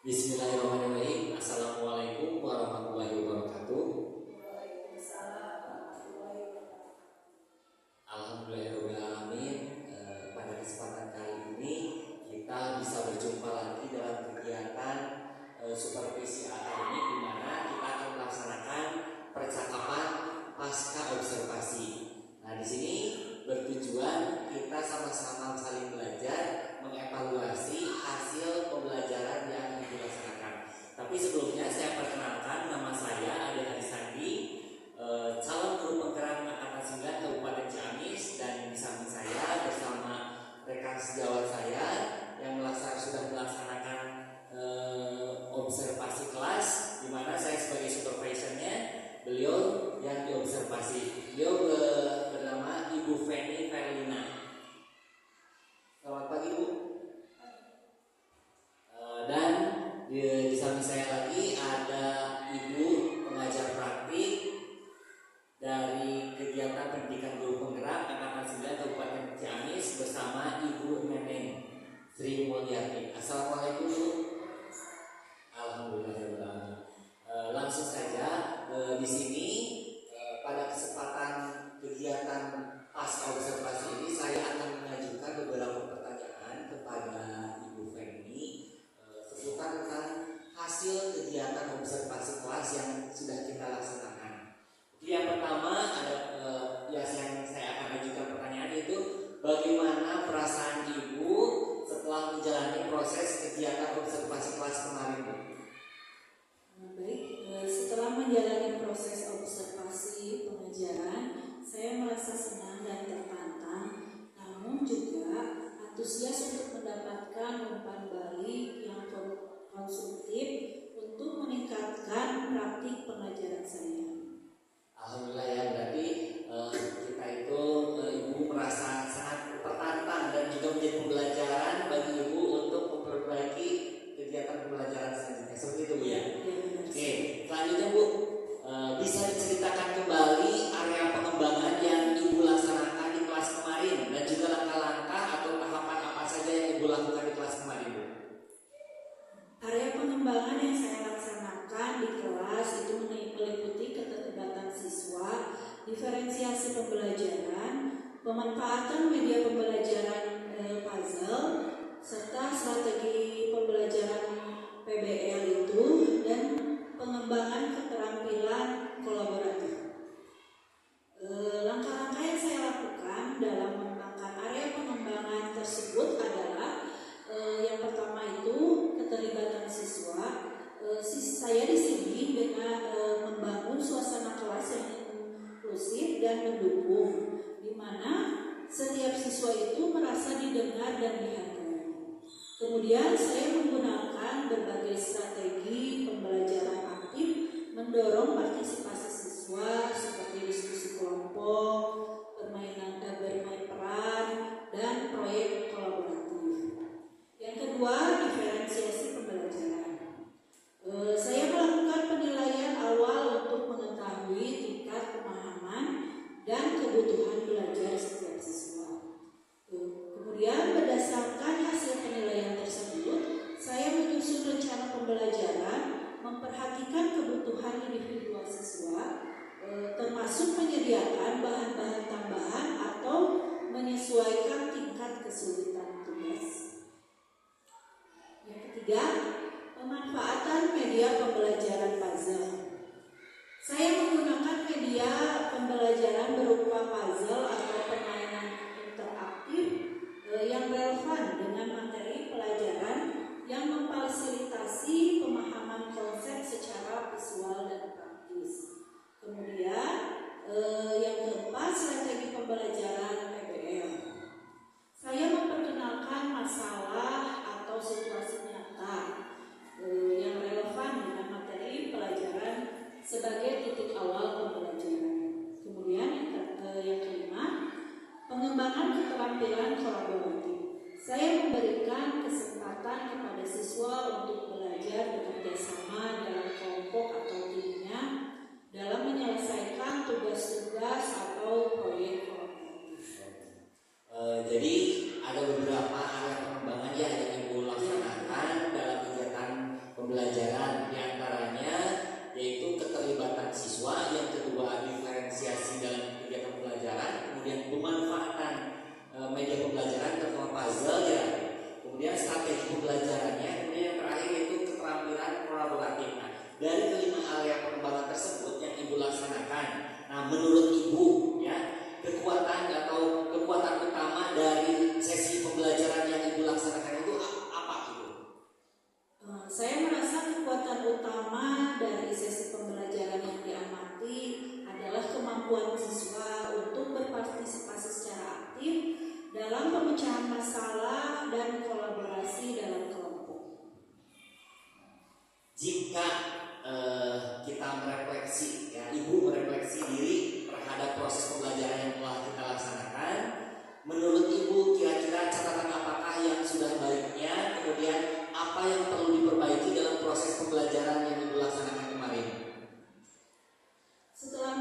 Bismillahirrahmanirrahim. Assalamualaikum warahmatullahi wabarakatuh. Alhamdulillahirrahmanirrahim. Pada kesempatan kali ini kita bisa berjumpa lagi dalam kegiatan supervisi akademik, di mana kita akan melaksanakan percakapan pasca observasi. Nah, di sini bertujuan kita sama-sama saling belajar, mengevaluasi hasil pembelajaran yang dilaksanakan. Tapi sebelumnya saya perkenalkan, nama saya Ade Harisandi, calon guru penggerak Angkatan 9 Kabupaten Ciamis, dan di samping saya bersama rekan sejawat saya yang sudah melaksanakan observasi kelas, di mana saya sebagai supervisornya, beliau yang diobservasi. Beliau bernama Ibu Feni Verlina. Selamat pagi, Bu. Dan di samping saya lagi ada Ibu pengajar praktik dari kegiatan pendidikan guru penggerak Angkatan 9 Kabupaten Ciamis bersama Ibu Neneng Sri Mulyati. Assalamualaikum, Bu. Alhamdulillah. Langsung saja di sini pada kesempatan kegiatan pasca observasi ini saya akan mengajukan beberapa pertanyaan kepada Ibu Feni seputar tentang hasil kegiatan observasi kelas yang sudah kita laksanakan. Jadi yang pertama ada yang saya akan ajukan pertanyaan, itu bagaimana perasaan Ibu setelah menjalani proses kegiatan observasi kelas kemarin, Bu? Baik, setelah menjalani proses observasi pengajaran, saya merasa senang dan tertantang, namun juga antusias untuk mendapatkan umpan balik yang konstruktif untuk meningkatkan praktik pengajaran saya. Alhamdulillah ya, berarti kita itu Ibu merasa sangat tertantang dan juga menjadi pembelajaran bagi Ibu untuk memperbaiki kegiatan pembelajaran selanjutnya. Seperti itu, Bu, ya? Oke, selanjutnya, Bu, bisa diceritakan kembali area pengembangan yang Ibu laksanakan di kelas kemarin dan juga langkah-langkah atau tahapan apa saja yang Ibu lakukan di kelas kemarin, Bu? Area pengembangan yang saya laksanakan di kelas itu meliputi keterlibatan siswa, diferensiasi pembelajaran, pemanfaatan media pembelajaran puzzle, serta strategi pembelajaran PBL itu, dan pengembangan keterampilan kolaboratif. Langkah-langkah yang saya lakukan dalam mengembangkan area pengembangan tersebut adalah yang pertama itu keterlibatan siswa. Saya di sini dengan membangun suasana kelas yang inklusif dan mendukung, di mana setiap siswa itu merasa didengar dan dihargai. Kemudian saya menggunakan berbagai strategi pembelajaran aktif, mendorong partisipasi siswa seperti diskusi kelompok, bermain peran, dan proyek kolaboratif. Yang kedua, diferensiasi pembelajaran. Saya melakukan penilaian awal untuk mengetahui tingkat pemahaman dan kebutuhan belajar setiap siswa. Kemudian berdasarkan hasil penilaian tersebut, saya menyusun rencana pembelajaran, memperhatikan kebutuhan individual siswa, termasuk menyediakan bahan-bahan tambahan atau menyesuaikan tingkat kesulitan tugas. Yang ketiga, pemanfaatan media pembelajaran puzzle. Saya menggunakan media pembelajaran berupa puzzle atau permainan interaktif yang relevan dengan materi pelajaran yang memfasilitasi pemahaman konsep secara visual dan praktis. Kemudian yang keempat, strategi pembelajaran PBL. Saya memperkenalkan masalah atau situasi nyata yang relevan dengan materi pelajaran sebagai titik awal pembelajaran. Kemudian yang kelima, pengembangan keterampilan kolaboratif. Saya memberikan kesempatan kepada siswa untuk belajar bekerja sama dalam kelompok atau timnya dalam menyelesaikan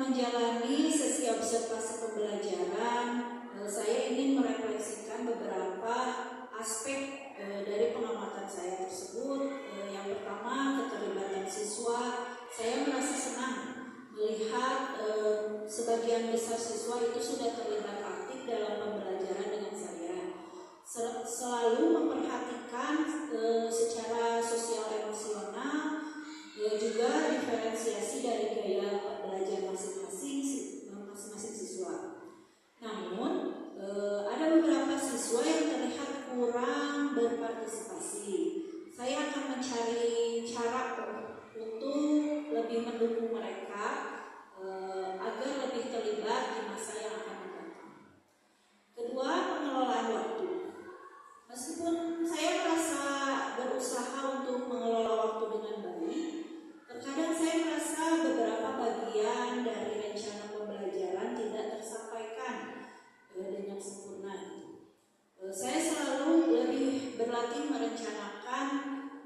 menjalani sesi observasi pembelajaran, saya ingin merefleksikan beberapa aspek dari pengamatan saya tersebut. Yang pertama, keterlibatan siswa. Saya merasa senang melihat sebagian besar siswa itu sudah terlibat aktif dalam pembelajaran dengan saya. Selalu memperhatikan secara sosial emosional, juga diferensiasi dari gaya belajar masing-masing siswa. Namun ada beberapa siswa yang terlihat kurang berpartisipasi. Saya akan mencari cara untuk lebih mendukung mereka agar lebih terlibat di masa yang akan datang. Kedua, pengelolaan waktu. Meskipun saya merasa berusaha untuk mengelola waktu dengan baik, terkadang saya merasa beberapa bagian dari rencana pembelajaran tidak tersampaikan dengan sempurna. Saya selalu lebih berlatih merencanakan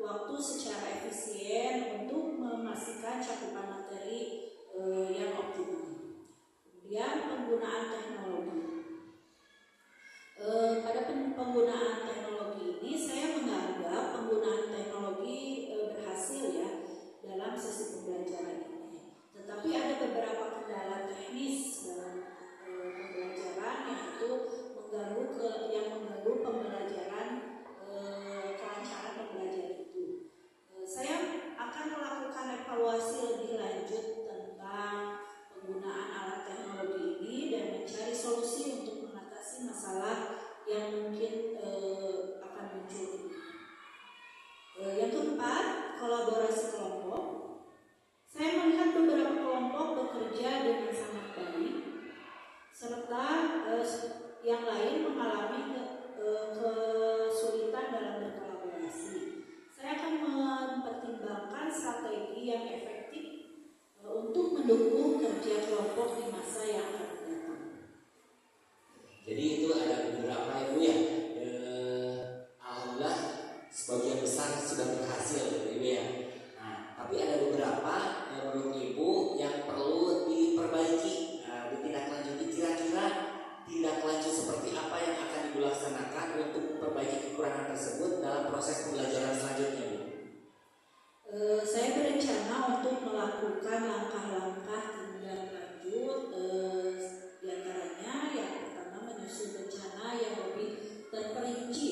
waktu secara efisien untuk memastikan cakupan materi yang optimal. Kemudian penggunaan teknologi. Pada penggunaan teknologi ini saya menganggap penggunaan teknologi berhasil ya dalam sesi pembelajaran ini. Tetapi ada beberapa kendala teknis dalam pembelajaran yaitu mengganggu pembelajaran, kelancaran pembelajaran itu. Saya akan melakukan evaluasi lebih lanjut tentang penggunaan alat teknologi ini dan mencari solusi untuk mengatasi masalah yang mungkin akan muncul. Yang keempat, kolaborasi kelompok. Saya melihat beberapa kelompok bekerja dengan sangat baik, serta yang lain mengalami kesulitan dalam berkolaborasi. Saya akan mempertimbangkan strategi yang efektif untuk mendukung kerja kelompok di masa yang akan datang. Jadi itu ada beberapa Ibu ya. Alhamdulillah sebagian besar sudah berhasil Ibu ya. Nah, tapi ada beberapa menurut Ibu yang perlu diperbaiki, ditindaklanjuti. Kira-kira tindak lanjut seperti apa yang akan Ibu laksanakan untuk memperbaiki kekurangan tersebut dalam proses pembelajaran selanjutnya, Bu? Saya berencana untuk melakukan langkah-langkah tindak lanjut, di antaranya yang pertama menyusun rencana yang lebih terperinci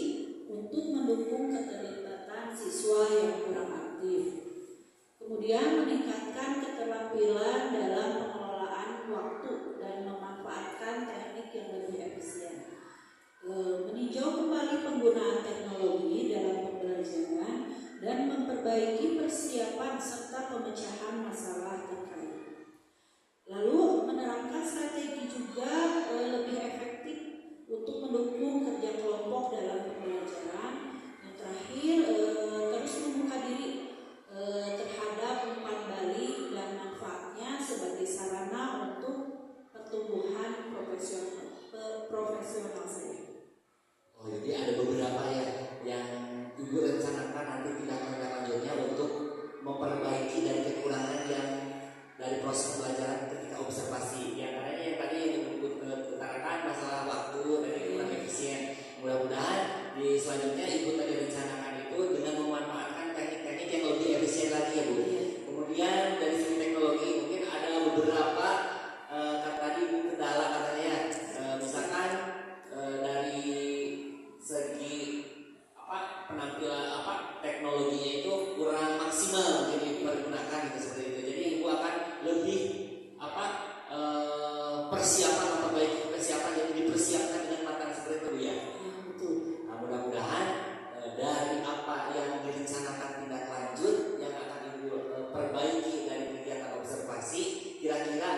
untuk mendukung keterlibatan siswa yang kurang aktif. Kemudian meningkatkan keterampilan dalam pengelolaan waktu dan memanfaatkan teknik yang lebih efisien. Meninjau kembali penggunaan teknologi dalam pembelajaran dan memperbaiki persiapan serta pemecahan masalah terkait. Lalu menerapkan strategi juga lebih efektif untuk mendukung kerja kelompok dalam pembelajaran. Yang terakhir, terus membuka diri terhadap umpan balik dan manfaatnya sebagai sarana untuk pertumbuhan profesional saya. Oh, jadi ada beberapa ya yang Ibu rencanakan nanti tindak lanjutnya untuk memperbaiki dari kekurangan yang dari proses pembelajaran ketika observasi. Yang karena yang tadi yang Ibu utarakan masalah waktu dan kurang efisien. Mudah-mudahan di selanjutnya Ibu tadi rencanakan itu dengan memanfaatkan teknik-teknik yang lebih efisien lagi ya Bu. Kemudian dari segi teknologi mungkin ada beberapa tadi kendala katanya, misalkan dari segi penampilan teknologinya itu kurang maksimal jadi dipergunakan gitu, seperti itu. Jadi Ibu akan lebih memperbaiki persiapan, jadi dipersiapkan dengan matang seperti itu ya. Betul. Nah, mudah-mudahan dari apa yang direncanakan tindak lanjut yang akan Ibu perbaiki dari kegiatan observasi, kira-kira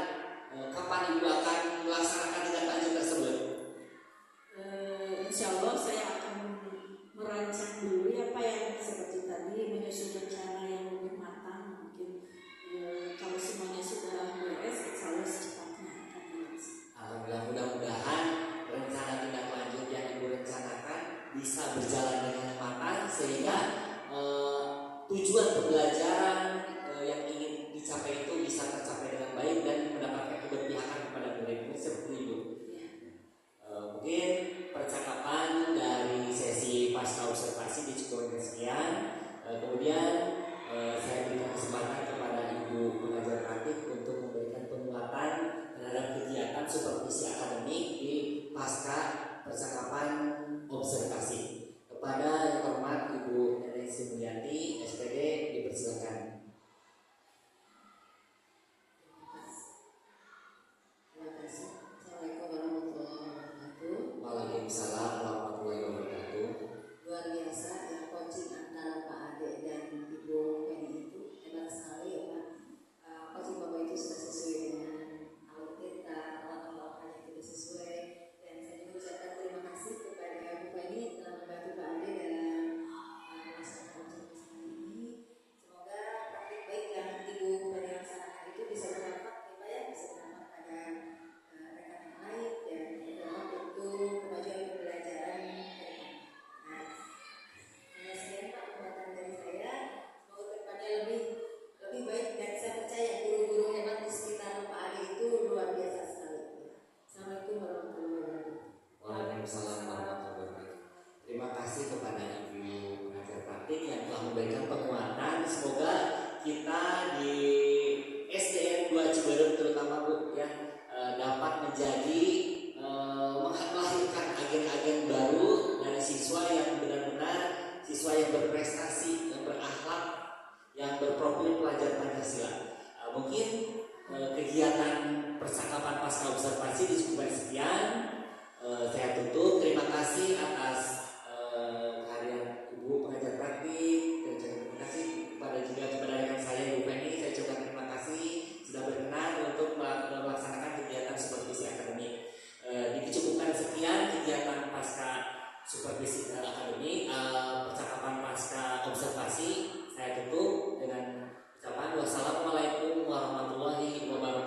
kapan Ibu akan melaksanakan tindak lanjut tersebut? Insya Allah saya akan merancang dulu ya Pak, yang seperti tadi menyusun rencana yang lebih matang. Mungkin kalau semuanya sudah beres, insya Allah secepatnya akan beres. Alhamdulillah, mudah-mudahan rencana tindak lanjut yang Ibu rencanakan bisa berjalan dengan matang sehingga tujuan pembelajaran yang ingin dicapai itu bisa tercapai dengan baik dan mendapatkan pasca observasi disebutkan sekian. Saya tutup. Terima kasih atas kehadiran Ibu pengajar praktik, dan terima kasih kepada rekan saya Ibu Penny. Saya coba terima kasih sudah berkenan untuk melaksanakan kegiatan supervisi akademik. Dicukupkan sekian kegiatan pasca supervisi akademik, percakapan pasca observasi. Saya tutup dengan ucapan wassalamualaikum warahmatullahi wabarakatuh.